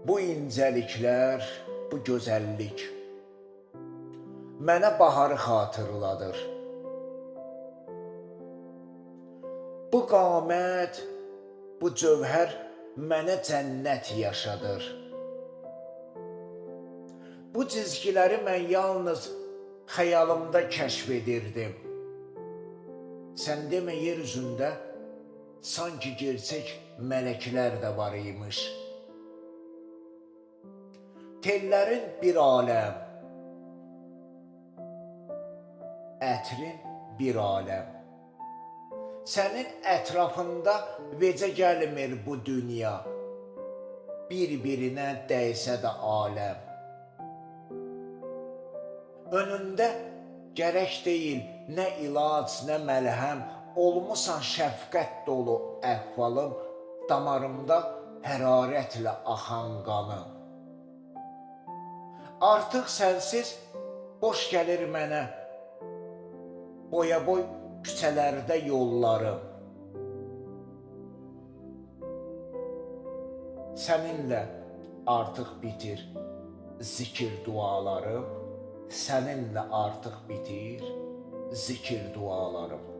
Bu incəliklər, bu gözəllik mənə baharı xatırladır. Bu qamət, bu cövhər mənə cənnət yaşadır. Bu cizgiləri mən yalnız xəyalımda kəşf edirdim. Sən demə yer üzündə sanki gerçək mələklər də var imiş. Tellərin bir aləm, ətrin bir aləm. Sənin ətrafında vecə gəlmir bu dünya, bir-birinə dəysə də aləm. Önündə gərək deyil nə ilac, nə məlhəm, olmusan şəfqət dolu əhvalım, damarımda hərarətlə axan qanım. Artıq sənsiz boş gəlir mənə, boya-boy küçələrdə yollarım. Səninlə artıq bitir zikir dualarım, səninlə artıq bitir zikir dualarım.